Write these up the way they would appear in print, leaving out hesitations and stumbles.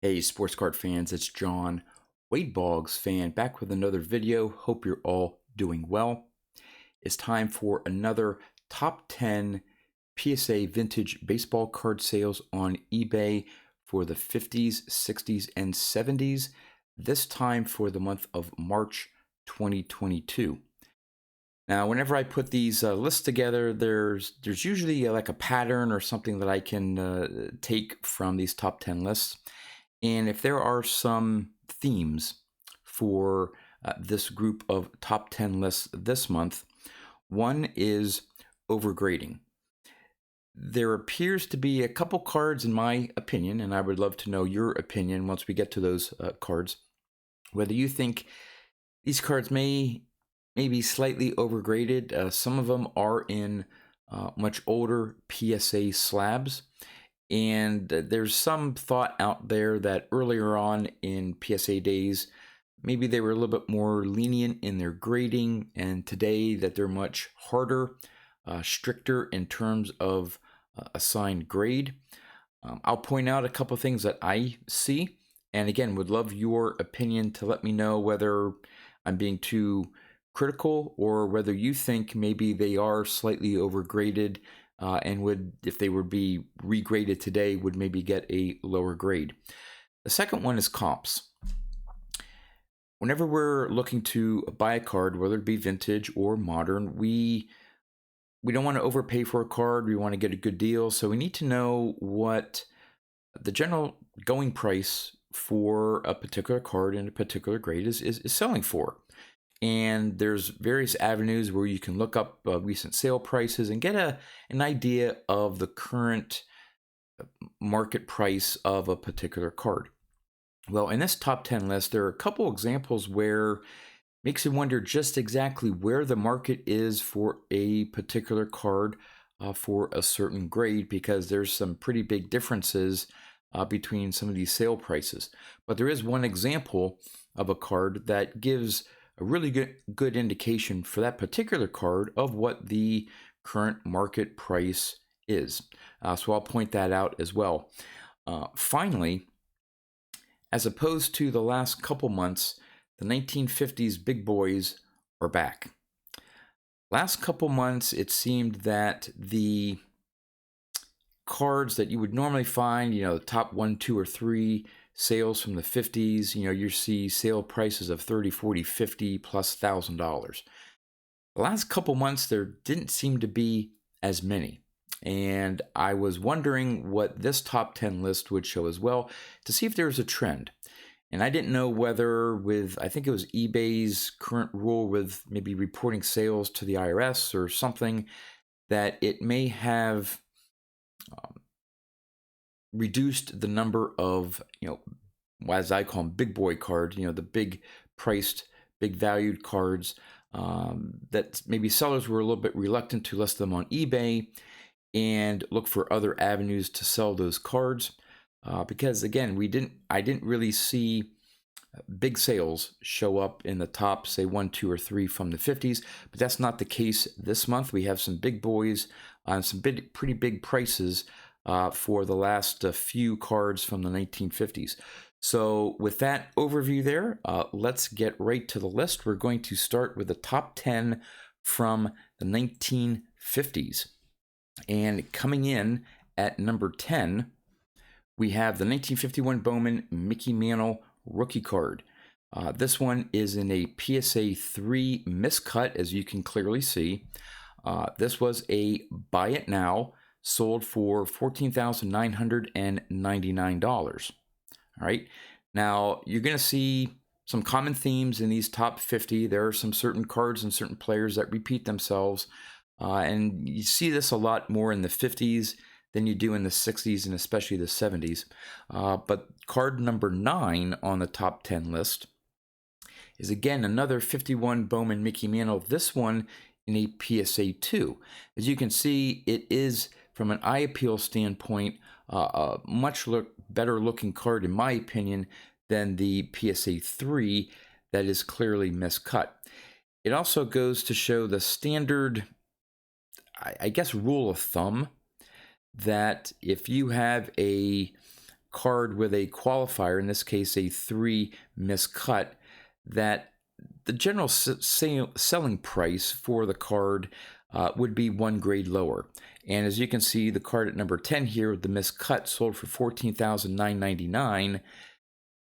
Hey, sports card fans, it's John, Boggs fan, back with another video. Hope you're all doing well. It's time for another top 10 PSA vintage baseball card sales on eBay for the 50s, 60s, and 70s, this time for the month of March 2022. Now, whenever I put these lists together, there's usually like a pattern or something that I can take from these top 10 lists. And if there are some themes for this group of top 10 lists this month, one is overgrading. There appears to be a couple cards, in my opinion, and I would love to know your opinion once we get to those cards, whether you think these cards may be slightly overgraded. Some of them are in much older PSA slabs. And there's some thought out there that earlier on in PSA days, maybe they were a little bit more lenient in their grading, and today that they're much harder, stricter in terms of assigned grade. I'll point out a couple things that I see, and again, would love your opinion to let me know whether I'm being too critical or whether you think maybe they are slightly overgraded and would, if they would be regraded today, would maybe get a lower grade. The second one is comps. Whenever we're looking to buy a card, whether it be vintage or modern, we don't want to overpay for a card. We want to get a good deal. So we need to know what the general going price for a particular card in a particular grade is selling for. And there's various avenues where you can look up recent sale prices and get an idea of the current market price of a particular card. Well, in this top 10 list, there are a couple examples where it makes you wonder just exactly where the market is for a particular card for a certain grade, because there's some pretty big differences between some of these sale prices. But there is one example of a card that gives a really good indication for that particular card of what the current market price is. So I'll point that out as well. Finally, as opposed to the last couple months, the 1950s big boys are back. Last couple months, it seemed that the cards that you would normally find, the top 1, 2, or 3 sales from the 50s, you see sale prices of 30, 40, 50 plus $1,000. The last couple months, there didn't seem to be as many. And I was wondering what this top 10 list would show as well, to see if there's a trend. And I didn't know whether I think it was eBay's current rule with maybe reporting sales to the IRS or something, that it may have reduced the number of, as I call them, big boy cards, the big priced, big valued cards that maybe sellers were a little bit reluctant to list them on eBay and look for other avenues to sell those cards. Because again, I didn't really see big sales show up in the top, say 1, 2, or 3 from the 50s, but that's not the case this month. We have some big boys on some pretty big prices for the last few cards from the 1950s. So with that overview there, let's get right to the list. We're going to start with the top 10 from the 1950s. And coming in at number 10, we have the 1951 Bowman Mickey Mantle rookie card. This one is in a PSA 3 miscut, as you can clearly see. This was a buy it now, sold for $14,999. All right. Now, you're going to see some common themes in these top 50. There are some certain cards and certain players that repeat themselves. And you see this a lot more in the 50s than you do in the 60s and especially the 70s. But card number 9 on the top 10 list is again another 51 Bowman Mickey Mantle. This one in a PSA 2. As you can see, it is, from an eye appeal standpoint, a much better looking card, in my opinion, than the PSA 3 that is clearly miscut. It also goes to show the standard, I guess, rule of thumb that if you have a card with a qualifier, in this case a 3 miscut, that the general selling price for the card would be 1 grade lower. And as you can see, the card at number 10 here, the miscut, sold for $14,999.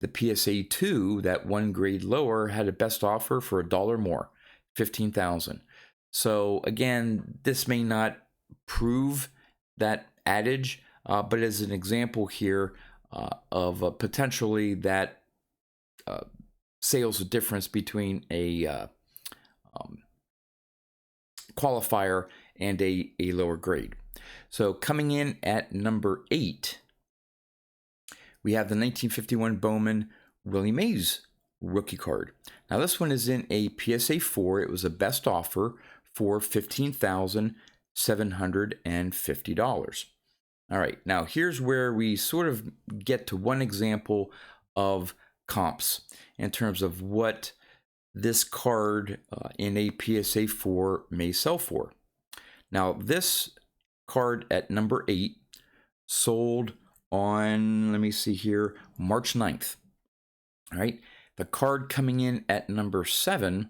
The PSA 2, that 1 grade lower, had a best offer for $1 more, $15,000. So again, this may not prove that adage, but as an example here of potentially that sales difference between a qualifier and a lower grade. So coming in at number 8, we have the 1951 Bowman Willie Mays rookie card. Now this one is in a PSA 4. It was a best offer for $15,750. All right, now here's where we sort of get to one example of comps in terms of what this card in a PSA 4 may sell for. Now this card at number 8 sold on, let me see here, March 9th. All right, the card coming in at number 7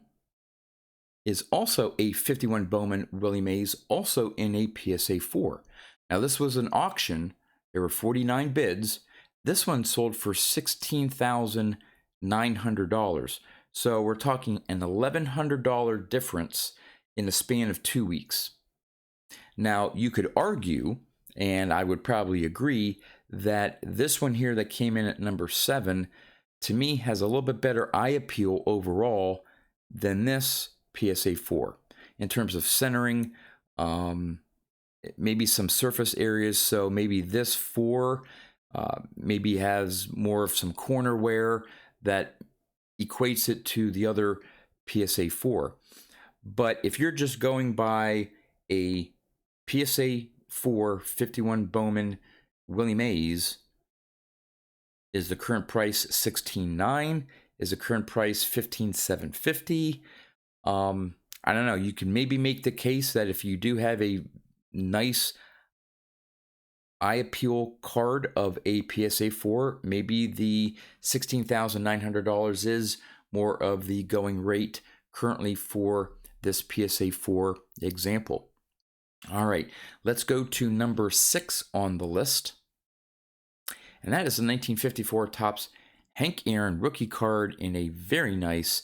is also a 51 Bowman Willie Mays, also in a PSA 4. Now this was an auction. There were 49 bids. This one sold for $16,900. So we're talking an $1,100 difference in the span of 2 weeks. Now you could argue, and I would probably agree, that this one here that came in at number 7, to me, has a little bit better eye appeal overall than this PSA 4 in terms of centering, maybe some surface areas. So maybe this 4 maybe has more of some corner wear that equates it to the other PSA 4. But if you're just going by a PSA 4 51 Bowman Willie Mays, is the current price $16,900? Is the current price $15,750? I don't know. You can maybe make the case that if you do have a nice eye appeal card of a PSA 4, maybe the $16,900 is more of the going rate currently for this PSA 4 example. All right, let's go to number 6 on the list. And that is the 1954 Topps Hank Aaron rookie card in a very nice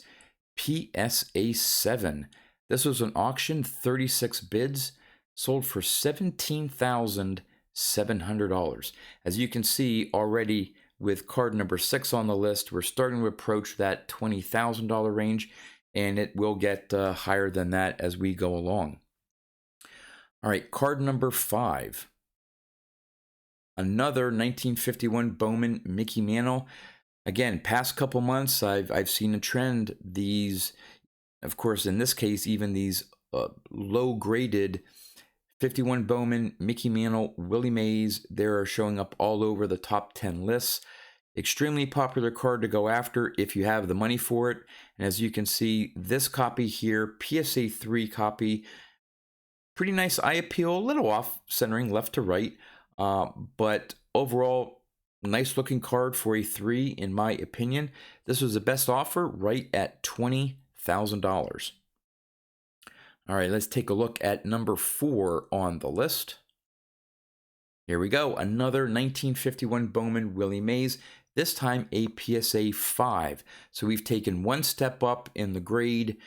PSA 7. This was an auction, 36 bids, sold for $17,700. As you can see already with card number 6 on the list, we're starting to approach that $20,000 range, and it will get higher than that as we go along. All right, card number 5. Another 1951 Bowman Mickey Mantle. Again, past couple months, I've seen a trend. These, of course, in this case, even these low-graded 51 Bowman Mickey Mantle Willie Mays, they are showing up all over the top 10 lists. Extremely popular card to go after if you have the money for it. And as you can see, this copy here, PSA 3 copy, pretty nice eye appeal, a little off centering left to right. But overall, nice looking card for a 3, in my opinion. This was the best offer, right at $20,000. All right, let's take a look at number 4 on the list. Here we go, another 1951 Bowman Willie Mays, this time a PSA 5. So we've taken one step up in the grade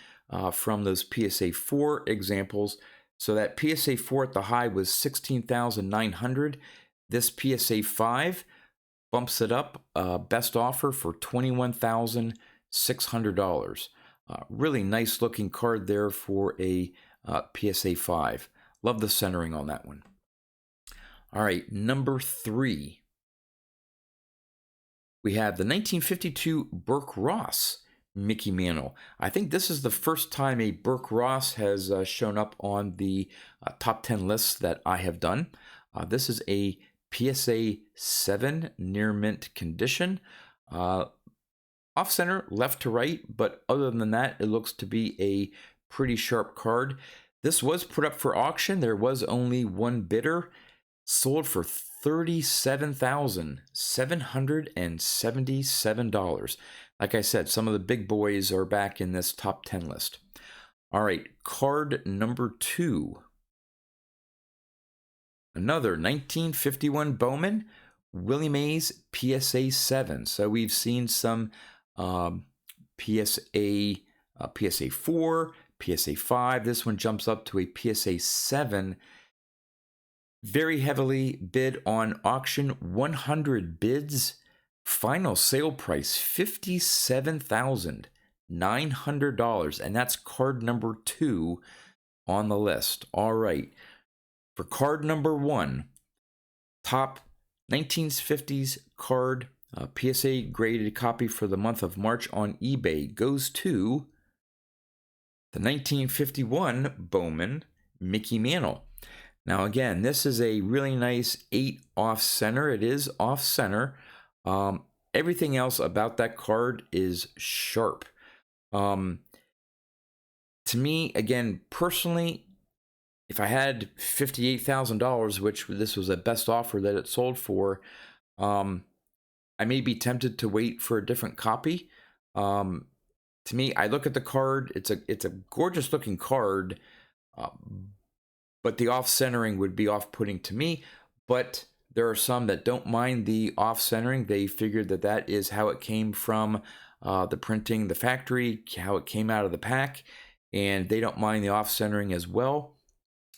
from those PSA 4 examples. So that PSA 4 at the high was $16,900. This PSA 5 bumps it up, best offer for $21,600. Really nice looking card there for a PSA 5. Love the centering on that one. All right, number 3. We have the 1952 Burke Ross Mickey Mantle. I think this is the first time a Burke Ross has shown up on the top 10 lists that I have done. This is a PSA 7 near mint condition. Off center, left to right, but other than that, it looks to be a pretty sharp card. This was put up for auction. There was only one bidder. Sold for $37,777. Like I said, some of the big boys are back in this top 10 list. All right, card number 2. Another 1951 Bowman, Willie Mays PSA 7. So we've seen some PSA 4, PSA 5. This one jumps up to a PSA 7. Very heavily bid on auction, 100 bids. Final sale price, $57,900. And that's card number 2 on the list. All right. For card number 1, top 1950s card, PSA graded copy for the month of March on eBay goes to the 1951 Bowman Mickey Mantle. Now again, this is a really nice 8 off center. It is off center. Everything else about that card is sharp. To me, again, personally, if I had $58,000, which this was the best offer that it sold for, I may be tempted to wait for a different copy. To me, I look at the card. It's a gorgeous looking card, but the off centering would be off-putting to me. But there are some that don't mind the off centering. They figured that that is how it came from the printing, the factory, how it came out of the pack, and they don't mind the off centering as well.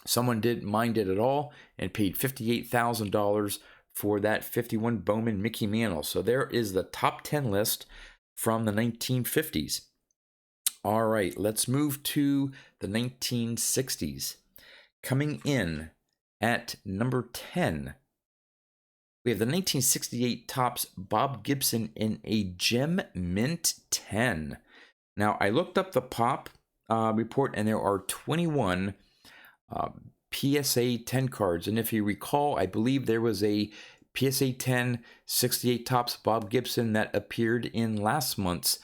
Someone didn't mind it at all and paid $58,000 for that 51 Bowman Mickey Mantle. So there is the top 10 list from the 1950s. All right, let's move to the 1960s. Coming in at number 10, we have the 1968 Topps Bob Gibson in a Gem Mint 10. Now, I looked up the Pop report, and there are 21 PSA 10 cards. And if you recall, I believe there was a PSA 10 68 Topps Bob Gibson that appeared in last month's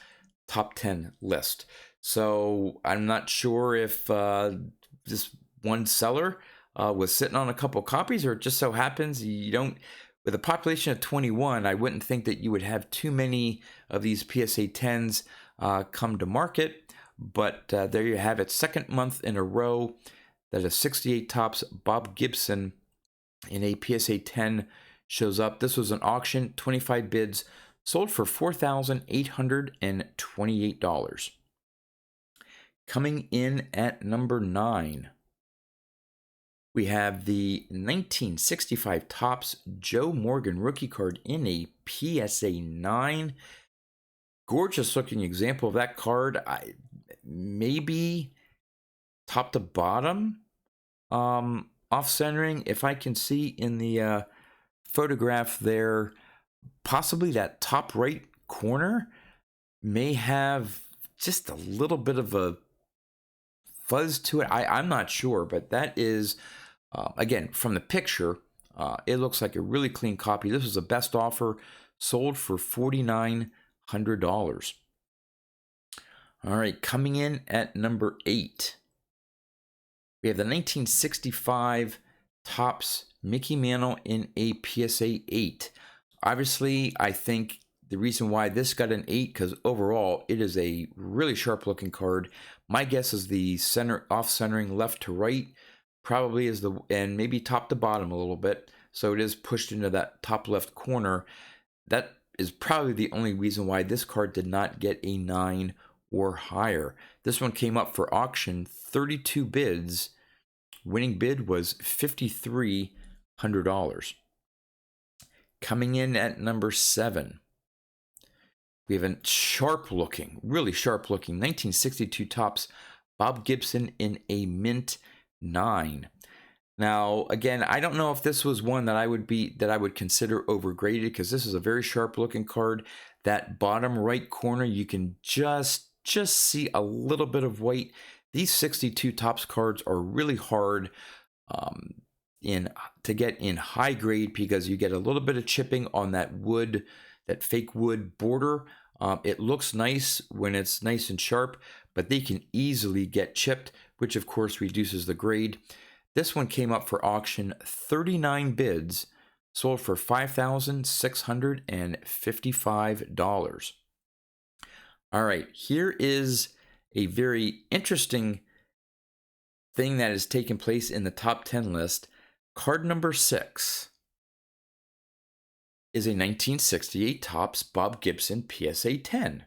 top 10 list. So I'm not sure if this one seller was sitting on a couple copies, or it just so happens you don't, with a population of 21, I wouldn't think that you would have too many of these PSA 10s come to market. But there you have it, second month in a row that a 68 Topps Bob Gibson in a PSA 10 shows up. This was an auction, 25 bids, sold for $4,828. Coming in at number 9, we have the 1965 Topps Joe Morgan rookie card in a PSA 9. Gorgeous looking example of that card. Maybe top to bottom, off centering. If I can see in the photograph there, possibly that top right corner may have just a little bit of a fuzz to it. I'm not sure, but that is, again, from the picture, it looks like a really clean copy. This was the best offer, sold for $4,900. All right, coming in at number 8, we have the 1965 Topps Mickey Mantle in a PSA 8. Obviously, I think the reason why this got an 8, because overall it is a really sharp looking card. My guess is the center off centering left to right probably is the, and maybe top to bottom a little bit. So it is pushed into that top left corner. That is probably the only reason why this card did not get a 9 or higher. This one came up for auction, 32 bids. Winning bid was $5,300. Coming in at number 7, we have a really sharp looking 1962 Topps Bob Gibson in a mint 9. Now, again, I don't know if this was one that I would consider overgraded, because this is a very sharp looking card. That bottom right corner, you can just see a little bit of white. These 62 Topps cards are really hard to get in high grade, because you get a little bit of chipping on that wood, that fake wood border. It looks nice when it's nice and sharp, but they can easily get chipped, which of course reduces the grade. This one came up for auction, 39 bids, sold for $5,655. All right, here is a very interesting thing that has taken place in the top 10 list. Card number 6 is a 1968 Topps Bob Gibson PSA 10.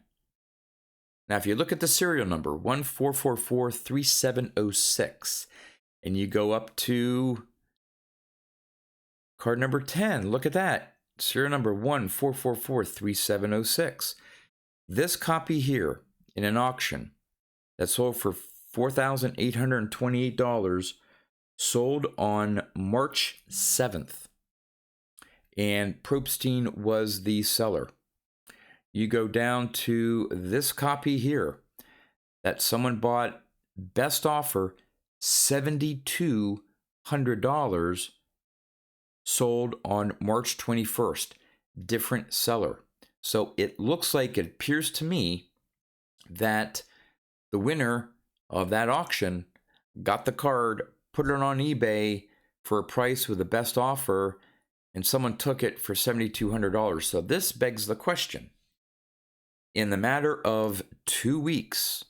Now, if you look at the serial number 14443706 and you go up to card number 10, look at that. Serial number 14443706. This copy here in an auction that sold for $4,828 sold on March 7th. And Probstein was the seller. You go down to this copy here that someone bought best offer $7,200, sold on March 21st. Different seller. So it looks like, it appears to me, that the winner of that auction got the card, put it on eBay for a price with the best offer, and someone took it for $7,200. So this begs the question. In the matter of 2 weeks,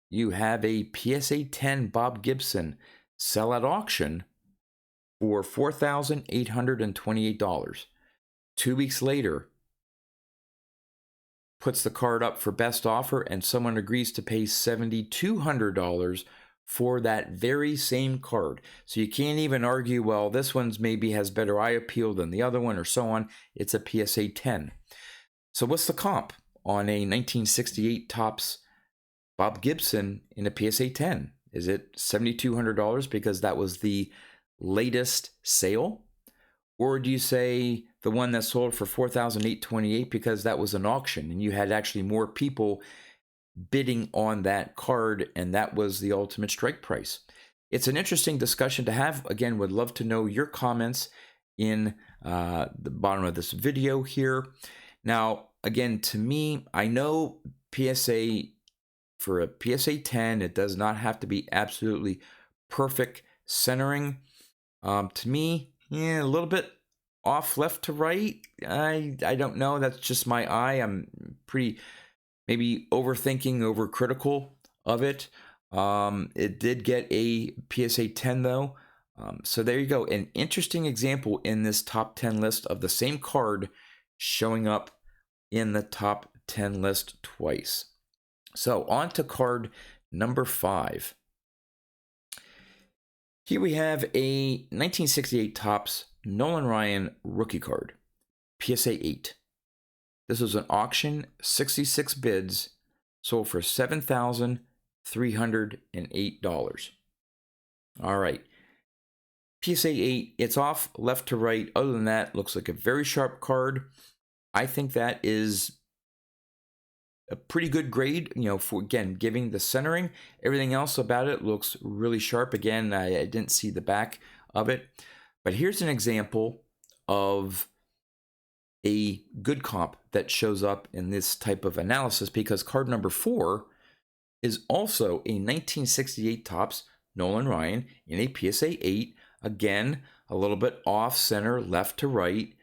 you have a PSA 10 Bob Gibson sell at auction for $4,828. 2 weeks later, puts the card up for best offer, and someone agrees to pay $7,200 for that very same card. So you can't even argue, well, this one's maybe has better eye appeal than the other one, or so on. It's a PSA 10. So what's the comp on a 1968 Topps Bob Gibson in a PSA 10? Is it $7,200 because that was the latest sale? Or do you say the one that sold for $4,828 because that was an auction and you had actually more people bidding on that card and that was the ultimate strike price? It's an interesting discussion to have. Again, would love to know your comments in the bottom of this video here. Now, again, to me, I know PSA, for a PSA 10, it does not have to be absolutely perfect centering. To me, yeah, a little bit off left to right. I don't know. That's just my eye. I'm pretty maybe overthinking, overcritical of it. It did get a PSA 10 though. So there you go. An interesting example in this top 10 list of the same card showing up in the top 10 list twice. So on to card number 5. Here we have a 1968 Topps Nolan Ryan rookie card, PSA 8. This was an auction, 66 bids, sold for $7,308. All right. PSA 8, it's off left to right. Other than that, looks like a very sharp card. I think that is a pretty good grade, you know, for, again, giving the centering. Everything else about it looks really sharp. Again, I didn't see the back of it. But here's an example of a good comp that shows up in this type of analysis, because card number 4 is also a 1968 Topps Nolan Ryan in a PSA 8. Again, a little bit off center, left to right,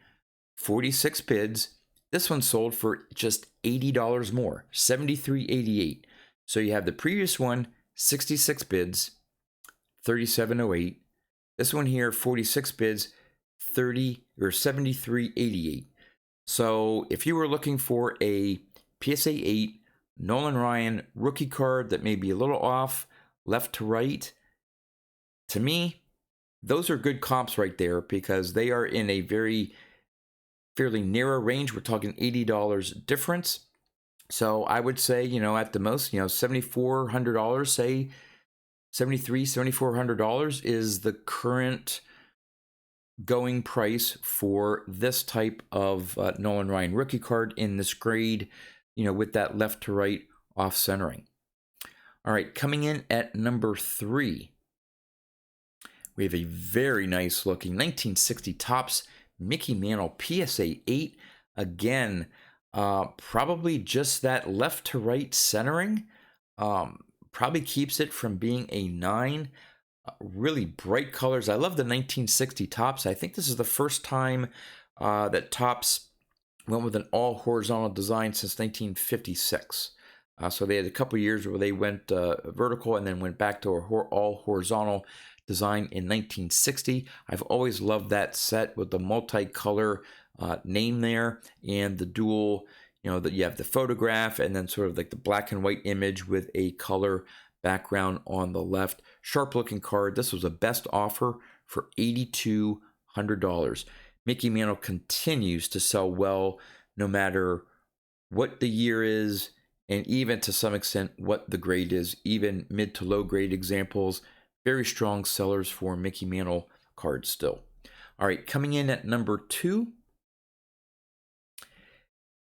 46 bids. This one sold for just $80 more, $73.88. So you have the previous one, 66 bids, $37.08. This one here, 46 bids, $73.88. So if you were looking for a PSA 8 Nolan Ryan rookie card that may be a little off left to right, to me, those are good comps right there, because they are in a fairly narrow range. We're talking $80 difference. So I would say, you know, at the most, you know, $7,400, say $7,400 is the current going price for this type of Nolan Ryan rookie card in this grade, you know, with that left to right off centering. All right, coming in at number 3, we have a very nice looking 1960 Topps Mickey Mantle PSA 8. Again, probably just that left to right centering probably keeps it from being a 9. Really bright colors. I love the 1960 Topps. I think this is the first time that Topps went with an all horizontal design since 1956. So they had a couple years where they went vertical and then went back to all horizontal design in 1960. I've always loved that set with the multicolor name there and the dual, that you have the photograph and then sort of like the black and white image with a color background on the left. Sharp looking card. This was a best offer for $8,200. Mickey Mantle continues to sell well no matter what the year is, and even to some extent what the grade is. Even mid to low grade examples, very strong sellers for Mickey Mantle cards still. All right, coming in at number 2,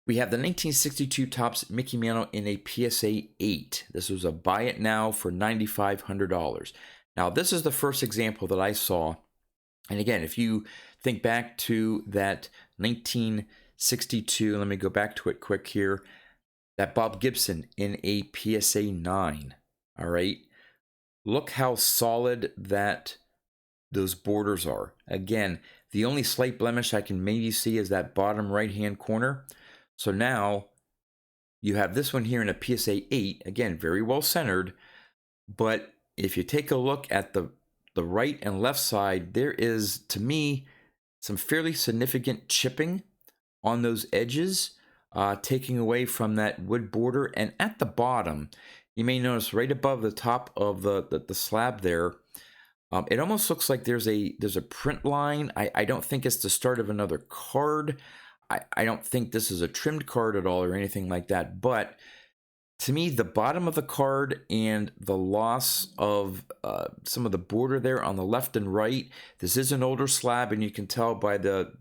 we have the 1962 Topps Mickey Mantle in a PSA 8. This was a buy it now for $9,500. Now, this is the first example that I saw. And again, if you think back to that 1962, let me go back to it quick here, that Bob Gibson in a PSA 9. All right. Look how solid those borders are. Again, the only slight blemish I can maybe see is that bottom right-hand corner. So now you have this one here in a PSA 8. Again, very well centered. But if you take a look at the right and left side, there is, to me, some fairly significant chipping on those edges, taking away from that wood border. And at the bottom, you may notice right above the top of the slab there, it almost looks like there's a print line. I don't think it's the start of another card. I don't think this is a trimmed card at all or anything like that. But to me, the bottom of the card and the loss of some of the border there on the left and right, this is an older slab, and you can tell by the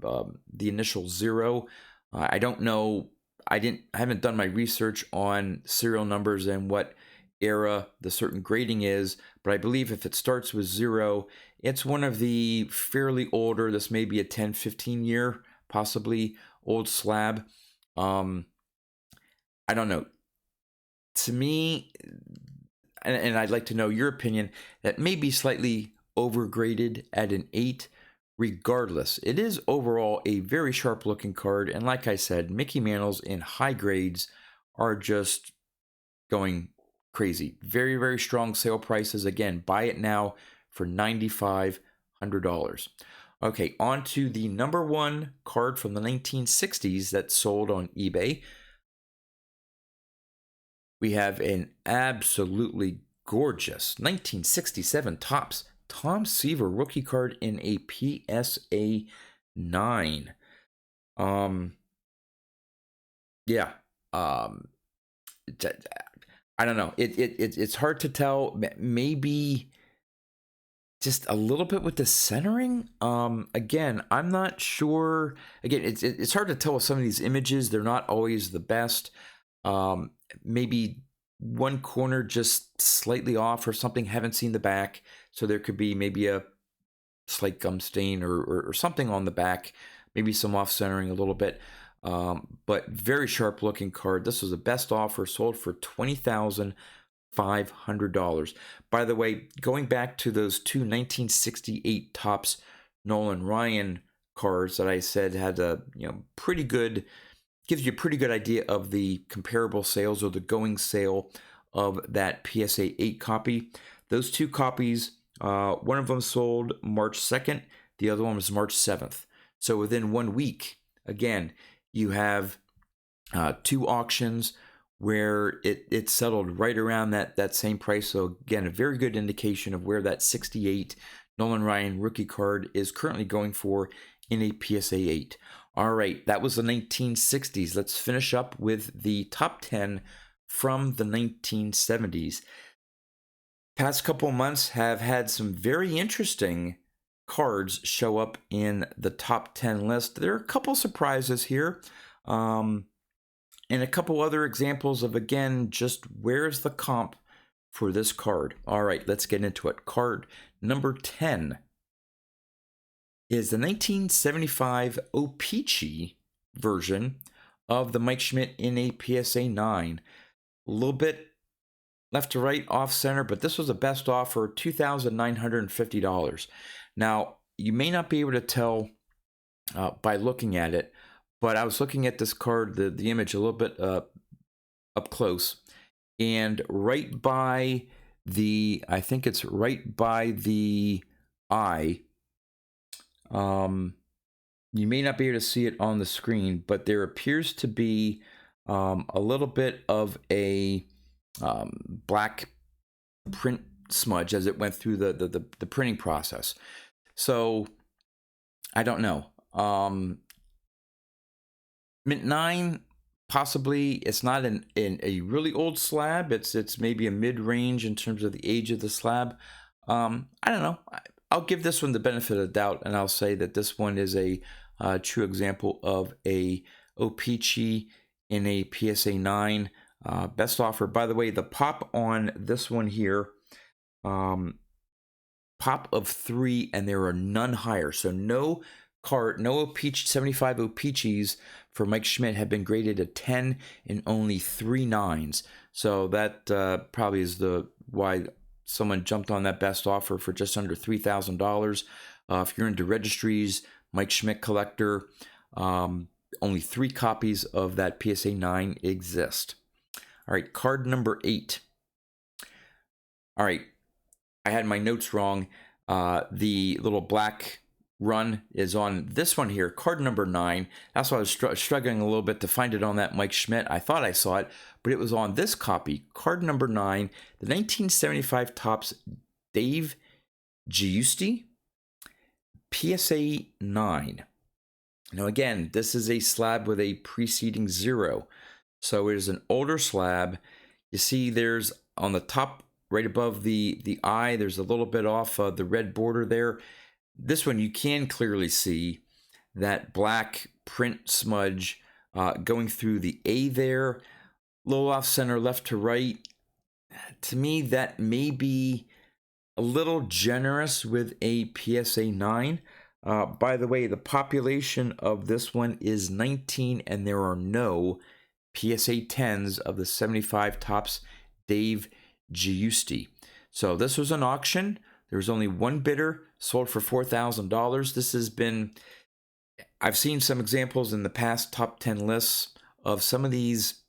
initial 0. I don't know. I haven't done my research on serial numbers and what era the certain grading is, but I believe if it starts with 0, it's one of the fairly older. This may be a 10, 15 year, possibly old slab. I don't know. To me, and I'd like to know your opinion, that may be slightly overgraded at an 8. Regardless, it is overall a very sharp looking card. And like I said, Mickey Mantles in high grades are just going crazy. Very, very strong sale prices. Again, buy it now for $9,500. Okay, on to the number 1 card from the 1960s that sold on eBay. We have an absolutely gorgeous 1967 Topps Tom Seaver rookie card in a PSA 9. Yeah. I don't know. It's hard to tell. Maybe just a little bit with the centering. Again, I'm not sure. Again, it's hard to tell with some of these images. They're not always the best. Maybe one corner just slightly off or something. Haven't seen the back, so there could be maybe a slight gum stain or something on the back, maybe some off centering a little bit, but very sharp looking card. This was the best offer, sold for $20,500. By the way, going back to those two 1968 Topps Nolan Ryan cards that I said had a pretty good, gives you a pretty good idea of the comparable sales or the going sale of that PSA 8 copy. Those two copies, one of them sold March 2nd, the other one was March 7th. So within 1 week, again, you have 2 auctions where it settled right around that same price. So again, a very good indication of where that 68 Nolan Ryan rookie card is currently going for in a PSA 8. All right, that was the 1960s. Let's finish up with the top 10 from the 1970s. Past couple months have had some very interesting cards show up in the top 10 list. There are a couple surprises here, and a couple other examples of, again, just where's the comp for this card. All right, let's get into it. Card number 10 is the 1975 O-Pee-Chee version of the Mike Schmidt in a PSA 9. A little bit left to right, off center, but this was a best offer, $2,950. Now, you may not be able to tell by looking at it. But I was looking at this card, the image a little bit up close, and right by I think it's right by the eye. You may not be able to see it on the screen, but there appears to be a little bit of a black print smudge as it went through the printing process. So I don't know. Mint 9, possibly. It's not in a really old slab. It's maybe a mid-range in terms of the age of the slab. I don't know. I'll give this one the benefit of the doubt, and I'll say that this one is a true example of a O-Pee-Chee in a PSA 9. Best offer. By the way, the pop on this one here, pop of 3, and there are none higher. So no card, no O-Pee-Chee, 75 O-Pee-Chees for Mike Schmidt have been graded a 10 and only 3 9s. So that probably is why someone jumped on that best offer for just under $3,000. If you're into registries, Mike Schmidt collector, only 3 copies of that PSA 9 exist. All right, card number 8. All right, I had my notes wrong. The little black run is on this one here, card number 9. That's why I was struggling a little bit to find it on that Mike Schmidt. I thought I saw it, but it was on this copy, card number 9, the 1975 Topps Dave Giusti PSA 9. Now again, this is a slab with a preceding 0. So it is an older slab. You see there's on the top right above the eye, there's a little bit off the red border there. This one you can clearly see that black print smudge going through the A there, a little off center left to right. To me, that may be a little generous with a PSA 9. By the way, the population of this one is 19, and there are no PSA 10s of the 75 Topps Dave Giusti. So this was an auction. There was only one bidder, sold for $4,000. This has been, I've seen some examples in the past top 10 lists of some of these,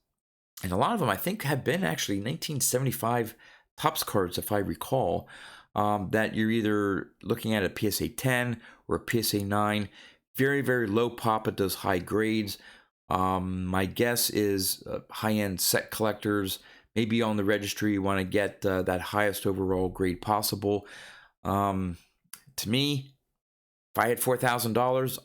and a lot of them I think have been actually 1975 Topps cards, if I recall, that you're either looking at a PSA 10 or a PSA 9. Very, very low pop at those high grades. My guess is high-end set collectors, maybe on the registry, you want to get that highest overall grade possible. To me, if I had $4,000,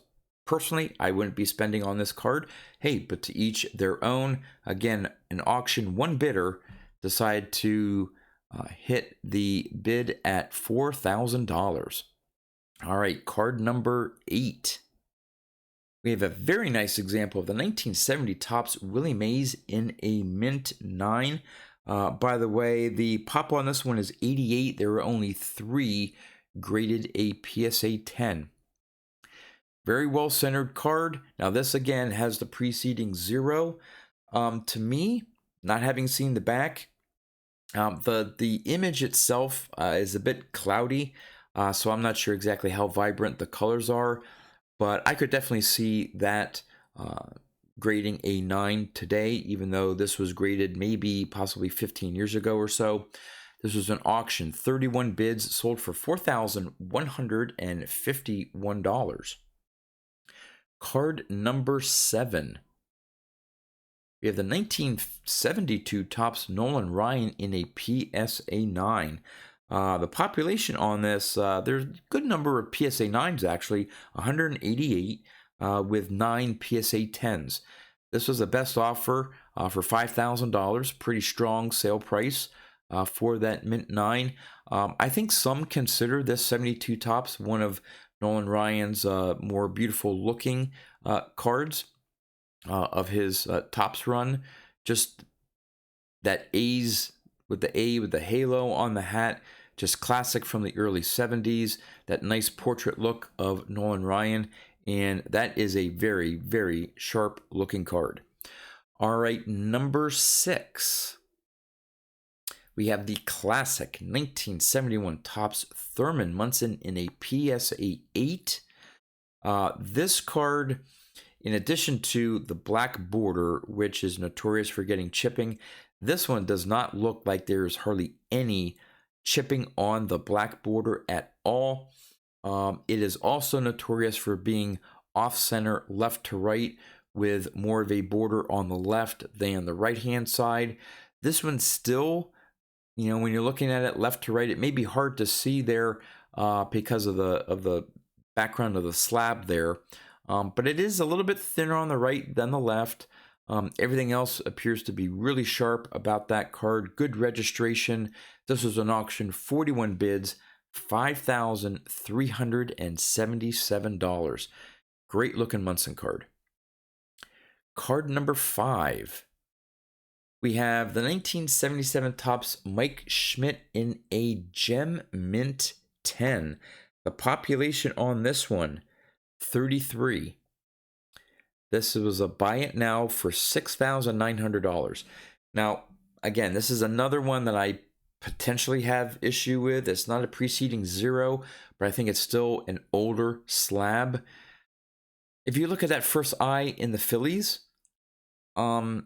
personally, I wouldn't be spending on this card. Hey, but to each their own. Again, an auction, one bidder decided to hit the bid at $4,000. All right, card number 8. We have a very nice example of the 1970 Topps Willie Mays in a mint 9. By the way, the pop on this one is 88. There were only 3 graded a PSA 10. Very well centered card. Now this again has the preceding 0. To me, not having seen the back, the image itself is a bit cloudy, so I'm not sure exactly how vibrant the colors are. But I could definitely see that grading a 9 today, even though this was graded maybe possibly 15 years ago or so. This was an auction, 31 bids, sold for $4,151. Card number 7. We have the 1972 Topps Nolan Ryan in a PSA 9. The population on this, there's a good number of PSA 9s actually, 188 with 9 PSA 10s. This was the best offer for $5,000, pretty strong sale price for that mint 9. I think some consider this 72 Topps one of Nolan Ryan's more beautiful looking cards of his Topps run. Just that A's with the A with the halo on the hat, just classic from the early 70s, that nice portrait look of Nolan Ryan, and that is a very, very sharp looking card. All right, number 6. We have the classic 1971 Topps Thurman Munson in a PSA 8. This card, in addition to the black border, which is notorious for getting chipping, this one does not look like there's hardly any chipping on the black border at all. It is also notorious for being off-center left to right, with more of a border on the left than the right-hand side. This one still, when you're looking at it left to right, it may be hard to see there because of the background of the slab there. But it is a little bit thinner on the right than the left. Everything else appears to be really sharp about that card. Good registration. This was an auction, 41 bids, $5,377. Great looking Munson card. Card number 5. We have the 1977 Topps Mike Schmidt in a Gem Mint 10. The population on this one, 33. This was a buy it now for $6,900. Now, again, this is another one that I potentially have issue with. It's not a preceding 0, but I think it's still an older slab. If you look at that first eye in the Phillies, it's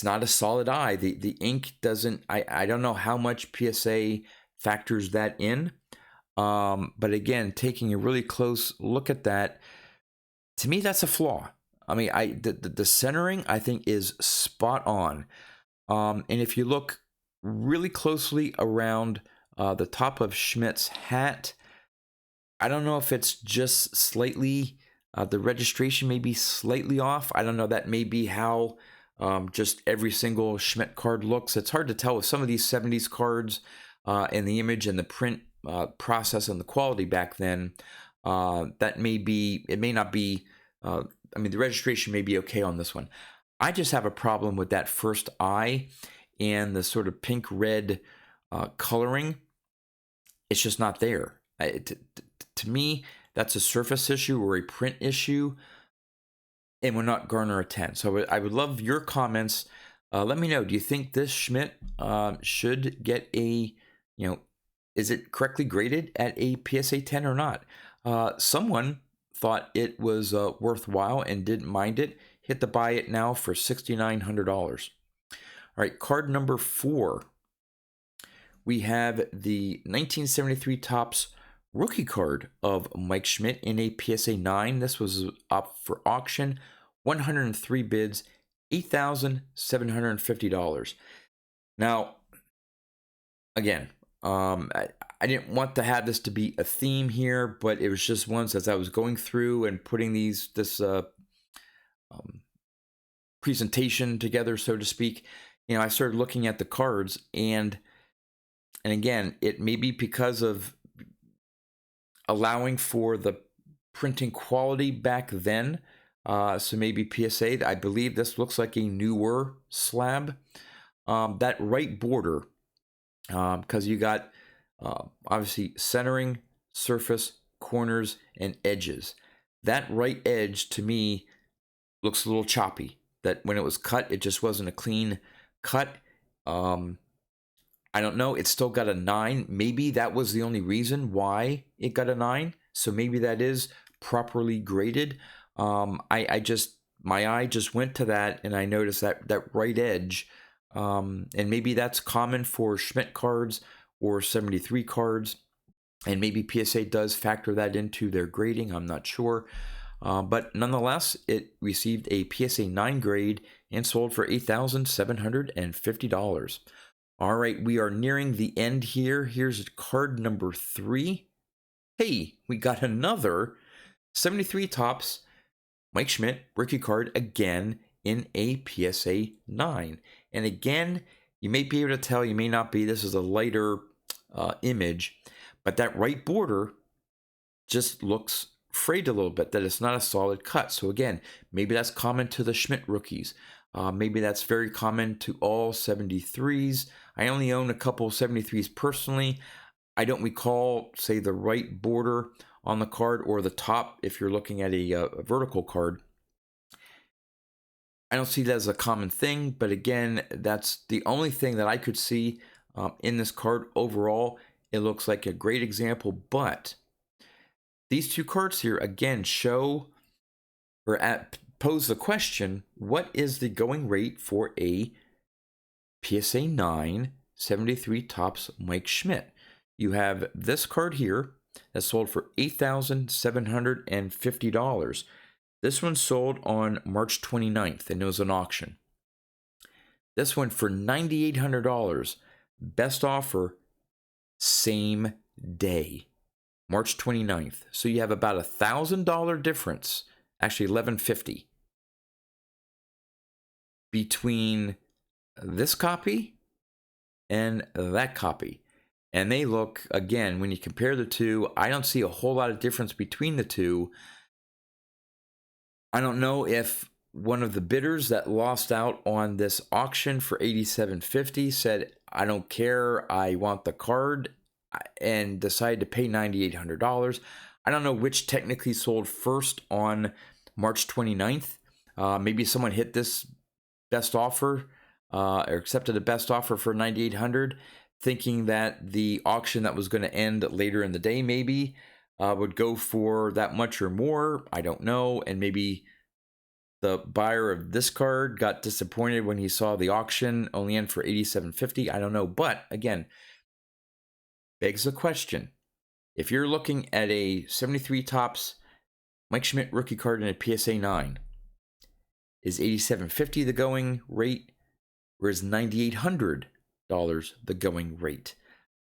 not a solid eye. The ink doesn't. I don't know how much PSA factors that in. But again, taking a really close look at that, to me, that's a flaw. I mean, the centering I think is spot on. And if you look really closely around the top of Schmidt's hat, I don't know if it's just slightly, the registration may be slightly off. I don't know. That may be how just every single Schmidt card looks. It's hard to tell with some of these 70s cards and the image and the print process and the quality back then. That may be, it may not be, the registration may be okay on this one. I just have a problem with that first eye and the sort of pink red coloring. It's just not there. To me, that's a surface issue or a print issue, and will not garner a 10. So I would love your comments. Let me know, do you think this Schmidt should get a, is it correctly graded at a PSA 10 or not? Someone thought it was worthwhile and didn't mind it. Hit the buy it now for $6,900. All right, card number 4. We have the 1973 Topps rookie card of Mike Schmidt in a PSA 9. This was up for auction, 103 bids, $8,750. Now, again, I didn't want to have this to be a theme here, but it was just once as I was going through and putting this presentation together, so to speak, I started looking at the cards, and again, it may be because of allowing for the printing quality back then. So maybe PSA, I believe this looks like a newer slab. That right border, because you got obviously centering, surface, corners, and edges. That right edge to me looks a little choppy. That when it was cut, it just wasn't a clean cut. I don't know. It's still got a 9. Maybe that was the only reason why it got a 9. So maybe that is properly graded. My eye just went to that, and I noticed that right edge. And maybe that's common for Schmidt cards or 73 cards. And maybe PSA does factor that into their grading. I'm not sure. But nonetheless, it received a PSA 9 grade and sold for $8,750. All right, we are nearing the end here. Here's card number 3. Hey, we got another 73 Topps Mike Schmidt rookie card again in a PSA 9. And again, you may be able to tell, you may not be. This is a lighter image, but that right border just looks frayed a little bit, that it's not a solid cut. So again, maybe that's common to the Schmidt rookies. Maybe that's very common to all 73s. I only own a couple of 73s personally. I don't recall, say, the right border on the card or the top if you're looking at a vertical card. I don't see that as a common thing, but again, that's the only thing that I could see in this card. Overall, it looks like a great example, but these two cards here again show or pose the question, what is the going rate for a PSA 9 73 Topps Mike Schmidt? You have this card here that sold for $8,750. This one sold on March 29th, and it was an auction. This one for $9,800. Best offer, same day, March 29th. So you have about $1,000 difference, actually $1,150, between this copy and that copy. And they look, again, when you compare the two, I don't see a whole lot of difference between the two. I don't know if one of the bidders that lost out on this auction for $8,750 said, I don't care, I want the card, and decided to pay $9,800. I don't know which technically sold first on March 29th. Maybe someone hit this best offer or accepted a best offer for $9,800, thinking that the auction that was going to end later in the day maybe would go for that much or more. I don't know. And maybe the buyer of this card got disappointed when he saw the auction only end for $8,750. I don't know. But again, begs the question. If you're looking at a 73 Topps Mike Schmidt rookie card in a PSA 9, is $8,750 the going rate, or is $9,800 the going rate?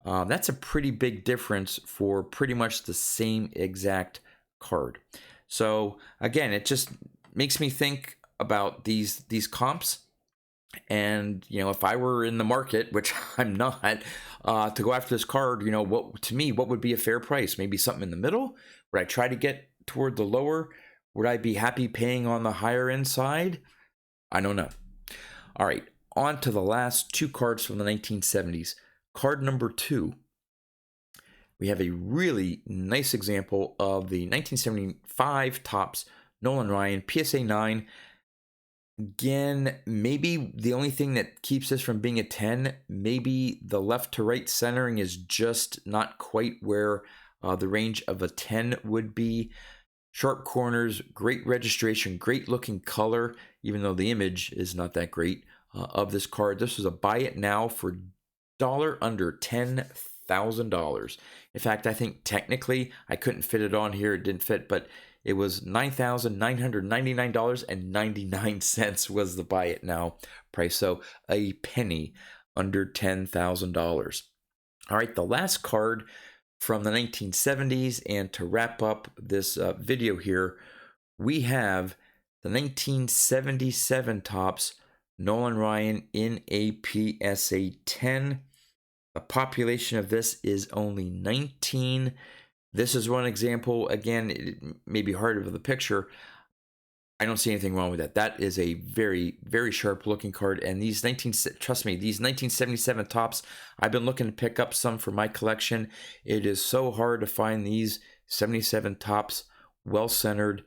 That's a pretty big difference for pretty much the same exact card. So again, it just makes me think about these comps. And you know, if I were in the market, which I'm not, to go after this card, you know, what would be a fair price? Maybe something in the middle. Would I try to get toward the lower? Would I be happy paying on the higher end side? I don't know. All right, on to the last two cards from the 1970s. Card number 2. We have a really nice example of the 1975 Topps Nolan Ryan PSA 9. Again, maybe the only thing that keeps this from being a 10, maybe the left to right centering is just not quite where the range of a 10 would be. Sharp corners, great registration, great looking color, even though the image is not that great of this card. This was a buy it now for under $10,000. In fact, I think technically I couldn't fit it on here. It didn't fit, but it was $9,999.99 was the buy it now price. So a penny under $10,000. All right, the last card from the 1970s, and to wrap up this video here, we have the 1977 Topps Nolan Ryan in a PSA 10. The population of this is only 19. This is one example. Again, it may be hard with the picture. I don't see anything wrong with that. That is a very, very sharp looking card. And these trust me, these 1977 Topps, I've been looking to pick up some for my collection. It is so hard to find these 77 Topps well centered.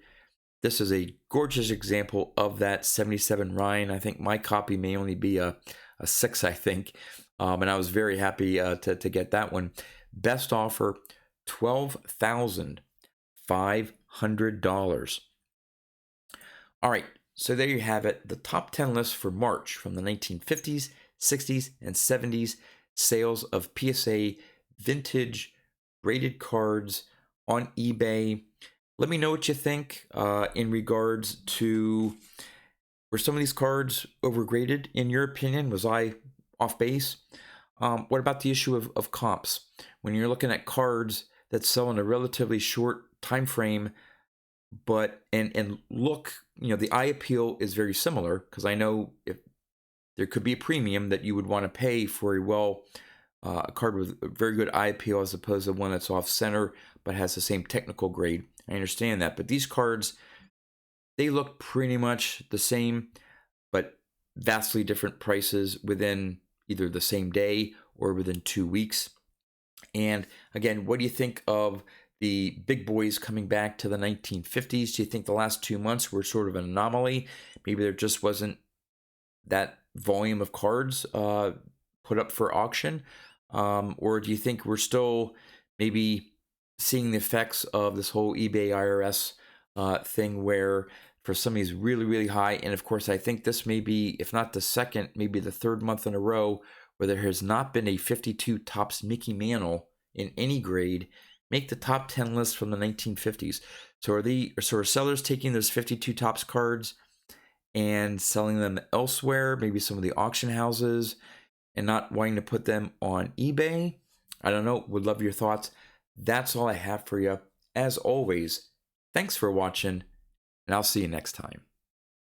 This is a gorgeous example of that 77 Ryan. I think my copy may only be a 6, I think. And I was very happy to get that one. Best offer, $12,500. All right, so there you have it. The top 10 list for March from the 1950s, 60s, and 70s sales of PSA vintage graded cards on eBay. Let me know what you think in regards to, were some of these cards overgraded in your opinion? Was I off base? What about the issue of comps? When you're looking at cards that sell in a relatively short time frame, but and look, you know, the eye appeal is very similar, because I know if there could be a premium that you would want to pay for a card with a very good eye appeal as opposed to one that's off center but has the same technical grade. I understand that, but these cards, they look pretty much the same, but vastly different prices within either the same day or within 2 weeks. And again, what do you think of the big boys coming back to the 1950s? Do you think the last 2 months were sort of an anomaly? Maybe there just wasn't that volume of cards put up for auction? Or do you think we're still maybe seeing the effects of this whole eBay IRS thing, where for some of these really, really high, and of course, I think this may be, if not the second, maybe the third month in a row where there has not been a 52 Topps Mickey Mantle in any grade make the top 10 list from the 1950s. So are sellers taking those 52 Topps cards and selling them elsewhere, maybe some of the auction houses, and not wanting to put them on eBay? I don't know. Would love your thoughts. That's all I have for you. As always, thanks for watching, and I'll see you next time.